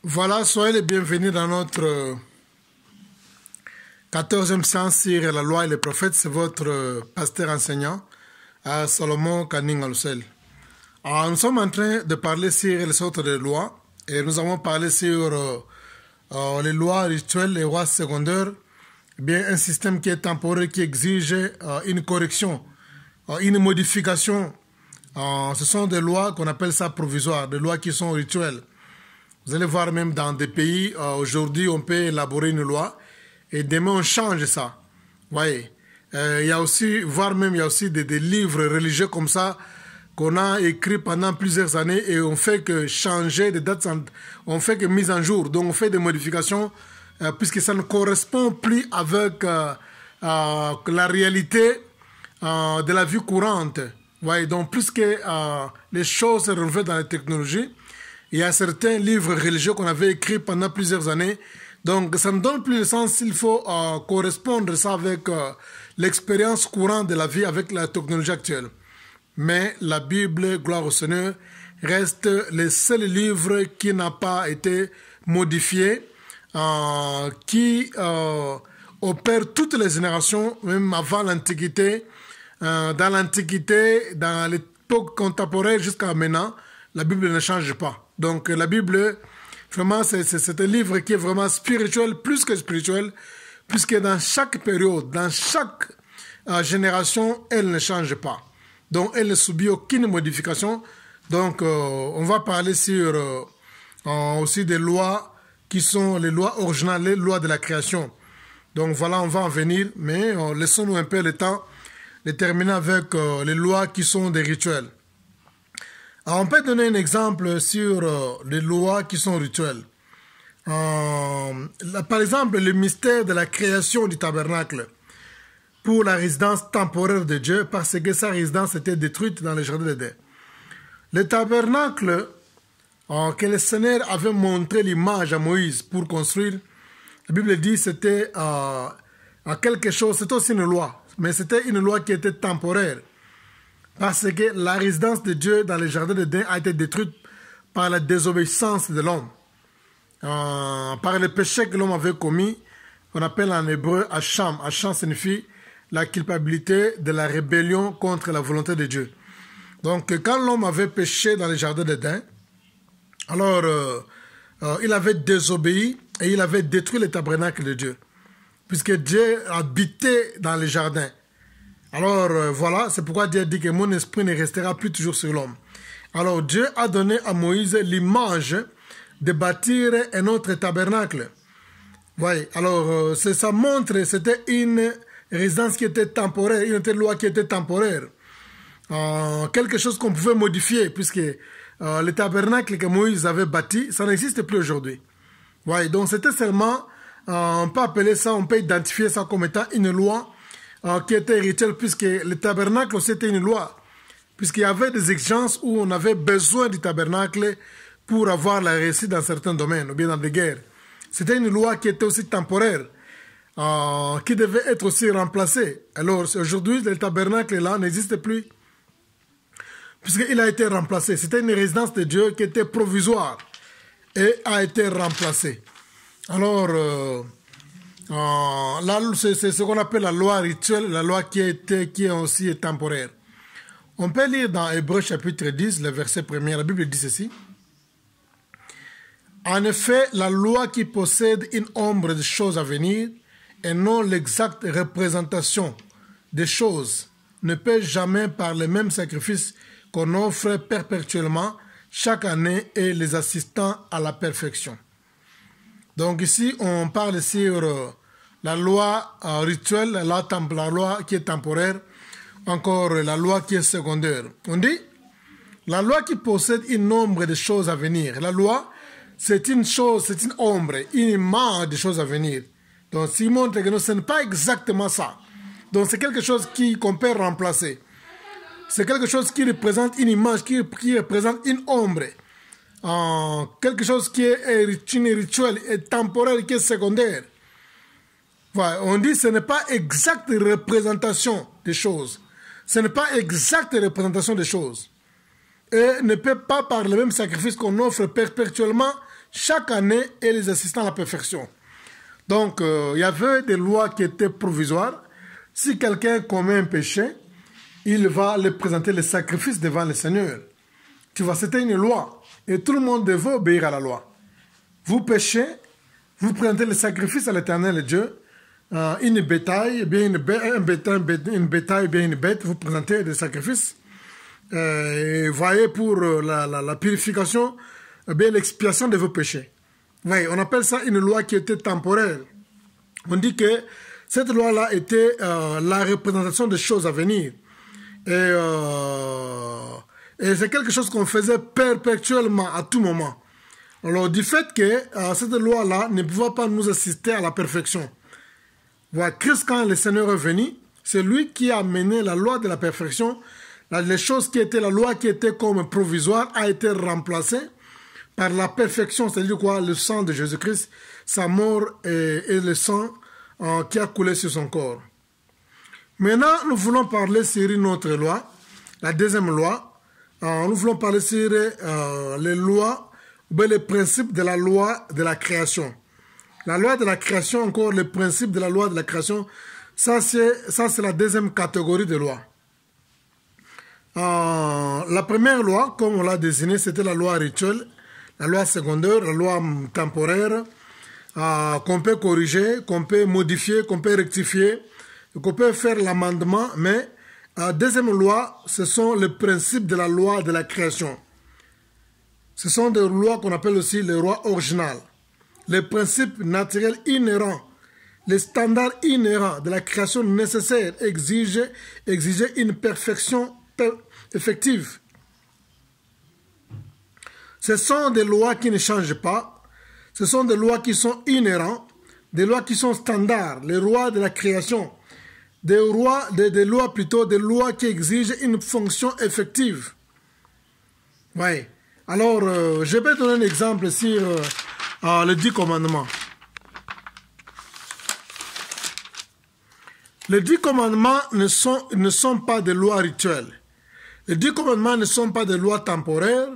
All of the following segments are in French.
Voilà, soyez les bienvenus dans notre 14e séance sur la loi et les prophètes. C'est votre pasteur enseignant, Salomon Kaning Alusel. Nous sommes en train de parler sur les sortes de lois et nous avons parlé sur les lois rituelles, les lois secondaires, bien un système qui est temporaire, qui exige une correction, une modification. Ce sont des lois qu'on appelle ça provisoires, des lois qui sont rituelles. Vous allez voir même dans des pays, aujourd'hui on peut élaborer une loi et demain on change ça. Vous voyez, il y a aussi, voire même il y a aussi des livres religieux comme ça qu'on a écrits pendant plusieurs années et on fait que changer des dates, on fait que mise en jour. Donc on fait des modifications puisque ça ne correspond plus avec la réalité de la vie courante. Vous voyez, donc plus que les choses se renouvellent dans la technologie, il y a certains livres religieux qu'on avait écrits pendant plusieurs années. Donc, ça ne donne plus le sens. Il faut correspondre ça avec l'expérience courante de la vie, avec la technologie actuelle. Mais la Bible, gloire au Seigneur, reste le seul livre qui n'a pas été modifié, qui opère toutes les générations, même avant l'Antiquité, dans l'Antiquité, dans l'époque contemporaine jusqu'à maintenant. La Bible ne change pas. Donc la Bible, vraiment, c'est un livre qui est vraiment spirituel, plus que spirituel, puisque dans chaque période, dans chaque génération, elle ne change pas. Donc elle ne subit aucune modification. Donc on va parler sur aussi des lois qui sont les lois originales, les lois de la création. Donc voilà, on va en venir, mais laissons-nous un peu le temps de terminer avec les lois qui sont des rituels. Alors, on peut donner un exemple sur les lois qui sont rituelles. Par exemple, le mystère de la création du tabernacle pour la résidence temporaire de Dieu parce que sa résidence était détruite dans le jardin d'Éden. Le tabernacle que le Seigneur avait montré l'image à Moïse pour construire, la Bible dit que c'était quelque chose, c'était aussi une loi, mais c'était une loi qui était temporaire. Parce que la résidence de Dieu dans le jardin d'Éden a été détruite par la désobéissance de l'homme. Par le péché que l'homme avait commis, on appelle en hébreu Hacham. Hacham signifie la culpabilité de la rébellion contre la volonté de Dieu. Donc quand l'homme avait péché dans le jardin d'Éden, alors il avait désobéi et il avait détruit le tabernacle de Dieu. Puisque Dieu habitait dans le jardin. Alors voilà, c'est pourquoi Dieu dit que mon esprit ne restera plus toujours sur l'homme. Alors Dieu a donné à Moïse l'image de bâtir un autre tabernacle. Voyez, alors ça montre, c'était une résidence qui était temporaire, une loi qui était temporaire. Quelque chose qu'on pouvait modifier, puisque le tabernacle que Moïse avait bâti, ça n'existe plus aujourd'hui. Voyez, donc c'était seulement, on peut appeler ça, on peut identifier ça comme étant une loi qui était rituel, puisque le tabernacle c'était une loi, puisqu'il y avait des exigences où on avait besoin du tabernacle pour avoir la réussite dans certains domaines, ou bien dans des guerres. C'était une loi qui était aussi temporaire, qui devait être aussi remplacée. Alors aujourd'hui, le tabernacle là n'existe plus, puisqu'il a été remplacé. C'était une résidence de Dieu qui était provisoire et a été remplacée. Alors, c'est ce qu'on appelle la loi rituelle, la loi qui est aussi temporaire. On peut lire dans Hébreux chapitre 10, le verset 1er, la Bible dit ceci. En effet, la loi qui possède une ombre de choses à venir et non l'exacte représentation des choses ne peut jamais par les mêmes sacrifices qu'on offre perpétuellement chaque année et les assistant à la perfection. Donc ici, on parle sur la loi rituelle, la loi qui est temporaire, encore la loi qui est secondaire. On dit, la loi qui possède une ombre de choses à venir. La loi, c'est une chose, c'est une ombre, une image de choses à venir. Donc, s'il montre que ce n'est pas exactement ça. Donc, c'est quelque chose qu'on peut remplacer. C'est quelque chose qui représente une image, qui représente une ombre. Quelque chose qui est une rituel, et temporaire, qui est secondaire. Voilà, on dit que ce n'est pas exacte représentation des choses. Ce n'est pas exacte représentation des choses. Et ne peut pas par le même sacrifice qu'on offre perpétuellement chaque année et les assistants à la perfection. Donc, il y avait des lois qui étaient provisoires. Si quelqu'un commet un péché, il va le présenter le sacrifice devant le Seigneur. Tu vois, c'était une loi. Et tout le monde devait obéir à la loi. Vous péchez, vous présentez le sacrifice à l'Éternel Dieu. Une bétail, bien une bétail, bien une bête, vous présentez des sacrifices. Et voyez pour la purification, bien l'expiation de vos péchés. Voyez, on appelle ça une loi qui était temporaire. On dit que cette loi-là était la représentation des choses à venir. Et c'est quelque chose qu'on faisait perpétuellement, à tout moment. Alors, du fait que cette loi-là ne pouvait pas nous assister à la perfection. Voilà, Christ, quand le Seigneur est venu, c'est lui qui a amené la loi de la perfection. Les choses qui étaient, la loi qui était comme provisoire a été remplacée par la perfection, c'est-à-dire quoi? Le sang de Jésus-Christ, sa mort et le sang qui a coulé sur son corps. Maintenant, nous voulons parler sur une autre loi, la deuxième loi. Nous voulons parler sur les lois, les principes de la loi de la création. La loi de la création, encore les principes de la loi de la création, ça c'est la deuxième catégorie de lois. La première loi, comme on l'a désignée, c'était la loi rituelle, la loi secondaire, la loi temporaire, qu'on peut corriger, qu'on peut modifier, qu'on peut rectifier, qu'on peut faire l'amendement, mais la deuxième loi, ce sont les principes de la loi de la création. Ce sont des lois qu'on appelle aussi les lois originales. Les principes naturels inhérents, les standards inhérents de la création nécessaire exigeaient une perfection effective. Ce sont des lois qui ne changent pas. Ce sont des lois qui sont inhérentes, des lois qui sont standards, les lois de la création. Des lois qui exigent une fonction effective. Oui. Alors, je vais donner un exemple sur les 10 commandements. Les 10 commandements ne sont pas des lois rituelles. Les 10 commandements ne sont pas des lois temporaires,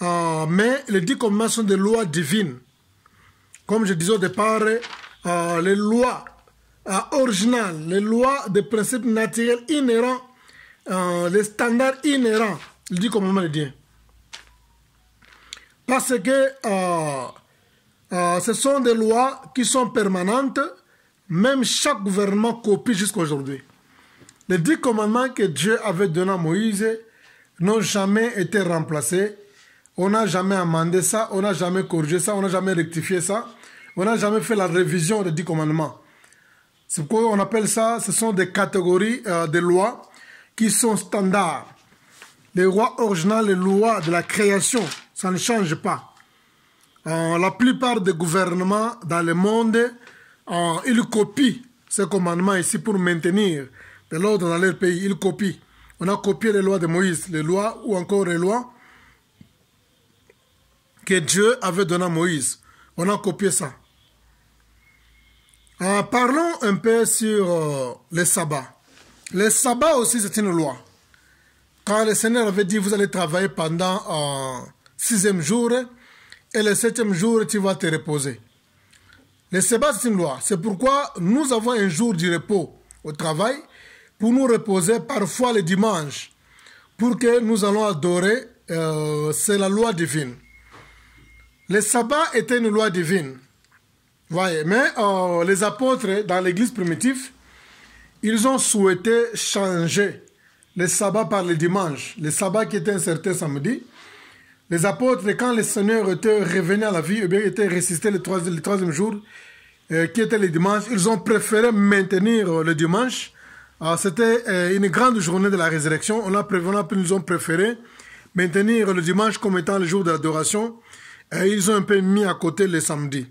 mais les 10 commandements sont des lois divines. Comme je disais au départ, les lois originales, les lois des principes naturels inhérents, les standards inhérents, les 10 commandements de Dieu. Parce que ce sont des lois qui sont permanentes, même chaque gouvernement copie jusqu'à aujourd'hui. Les 10 commandements que Dieu avait donnés à Moïse n'ont jamais été remplacés. On n'a jamais amendé ça, on n'a jamais corrigé ça, on n'a jamais rectifié ça. On n'a jamais fait la révision des 10 commandements. C'est pourquoi on appelle ça, ce sont des catégories de lois qui sont standards. Les lois originales, les lois de la création, ça ne change pas. La plupart des gouvernements dans le monde, ils copient ces commandements ici pour maintenir de l'ordre dans leur pays. Ils copient. On a copié les lois de Moïse, les lois ou encore les lois que Dieu avait données à Moïse. On a copié ça. Parlons un peu sur le sabbat. Le sabbat aussi, c'est une loi. Quand le Seigneur avait dit, vous allez travailler pendant 6e jour, et le 7e jour, tu vas te reposer. Le sabbat, c'est une loi. C'est pourquoi nous avons un jour du repos au travail, pour nous reposer parfois le dimanche, pour que nous allons adorer, c'est la loi divine. Le sabbat était une loi divine. Voyez, mais les apôtres, dans l'église primitive, ils ont souhaité changer le sabbat par le dimanche. Le sabbat qui était un certain samedi. Les apôtres, quand le Seigneur était revenu à la vie, eh bien, était ressuscité le troisième jour, qui était le dimanche, ils ont préféré maintenir le dimanche. C'était une grande journée de la résurrection. Ils ont préféré maintenir le dimanche comme étant le jour de l'adoration. Et ils ont un peu mis à côté le samedi.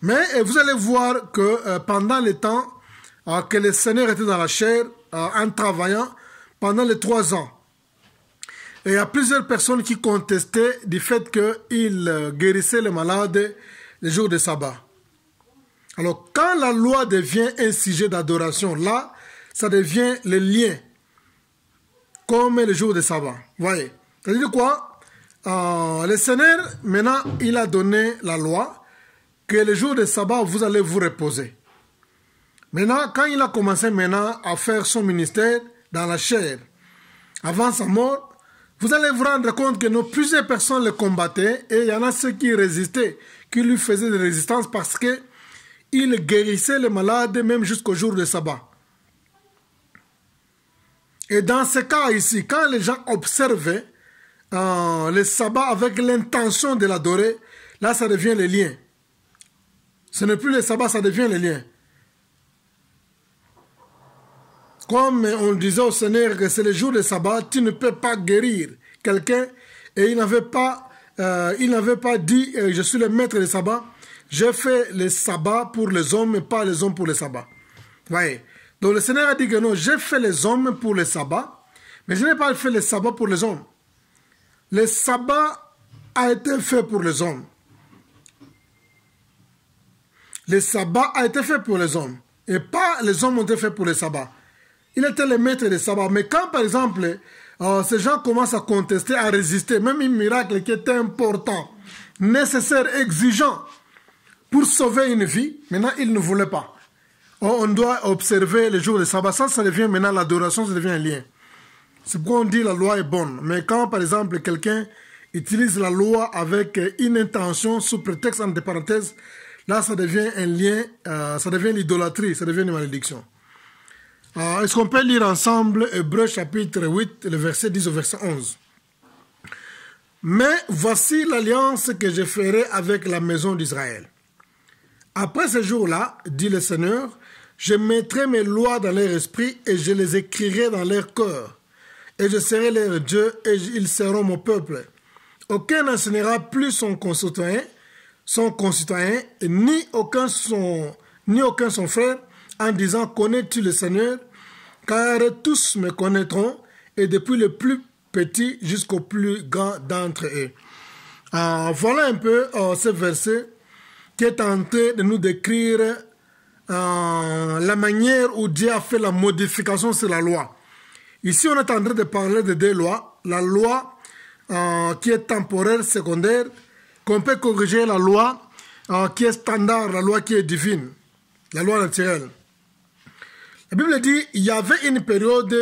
Mais vous allez voir que pendant le temps que le Seigneur était dans la chair, en travaillant, pendant les 3 ans, et il y a plusieurs personnes qui contestaient du fait qu'il guérissait les malades les jours de sabbat. Alors, quand la loi devient un sujet d'adoration, là, ça devient le lien, comme le jour de sabbat. Voyez, c'est-à-dire quoi? le Seigneur, maintenant, il a donné la loi que le jour de sabbat, vous allez vous reposer. Maintenant, quand il a commencé maintenant à faire son ministère dans la chair, avant sa mort, vous allez vous rendre compte que plusieurs personnes le combattaient et il y en a ceux qui résistaient, qui lui faisaient des résistances parce qu'il guérissait les malades même jusqu'au jour de sabbat. Et dans ce cas ici, quand les gens observaient le sabbat avec l'intention de l'adorer, là ça devient le lien. Ce n'est plus le sabbat, ça devient le lien. Comme on disait au Seigneur que c'est le jour de sabbat, tu ne peux pas guérir quelqu'un et il n'avait pas dit je suis le maître du sabbat, j'ai fait le sabbat pour les hommes et pas les hommes pour le sabbat. Voyez. Donc le Seigneur a dit que non, j'ai fait les hommes pour le sabbat, mais je n'ai pas fait le sabbat pour les hommes. Le sabbat a été fait pour les hommes. Le sabbat a été fait pour les hommes et pas les hommes ont été faits pour le sabbat. Il était le maître des sabbats. Mais quand, par exemple, ces gens commencent à contester, à résister, même un miracle qui était important, nécessaire, exigeant pour sauver une vie, maintenant, ils ne voulaient pas. On doit observer les jours de sabbat. Ça devient maintenant l'adoration, ça devient un lien. C'est pourquoi on dit la loi est bonne. Mais quand, par exemple, quelqu'un utilise la loi avec une intention, sous prétexte, entre parenthèses, là, ça devient un lien, ça devient l'idolâtrie, ça devient une malédiction. Est-ce qu'on peut lire ensemble Hébreux chapitre 8, le verset 10 au verset 11? Mais voici l'alliance que je ferai avec la maison d'Israël. Après ce jour-là, dit le Seigneur, je mettrai mes lois dans leur esprit et je les écrirai dans leur cœur. Et je serai leur Dieu et ils seront mon peuple. Aucun n'enseignera plus son concitoyen, ni aucun son frère, en disant, connais-tu le Seigneur? Car tous me connaîtront, et depuis le plus petit jusqu'au plus grand d'entre eux. Voilà un peu ce verset qui est tenté de nous décrire la manière où Dieu a fait la modification sur la loi. Ici, on est en train de parler de deux lois. La loi qui est temporaire, secondaire, qu'on peut corriger, la loi qui est standard, la loi qui est divine, la loi naturelle. La Bible dit il y avait une période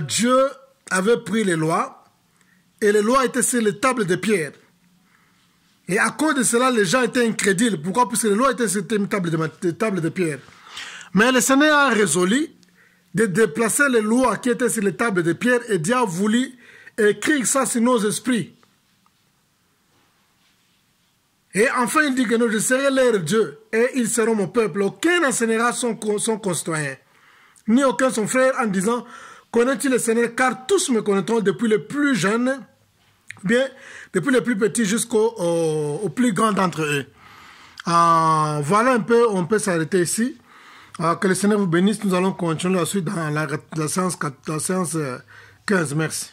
Dieu avait pris les lois et les lois étaient sur les tables de pierre. Et à cause de cela, les gens étaient incrédules. Pourquoi? Parce que les lois étaient sur une table de pierre. Mais le Seigneur a résolu de déplacer les lois qui étaient sur les tables de pierre et Dieu a voulu écrire ça sur nos esprits. Et enfin, il dit que je serai leur Dieu et ils seront mon peuple. Aucun n'enseignera son concitoyen, ni aucun son frère en disant, connais-tu le Seigneur? Car tous me connaîtront depuis le plus jeune, bien, depuis le plus petit jusqu'au plus grand d'entre eux. Voilà un peu, on peut s'arrêter ici. Que le Seigneur vous bénisse. Nous allons continuer la suite dans la séance 15. Merci.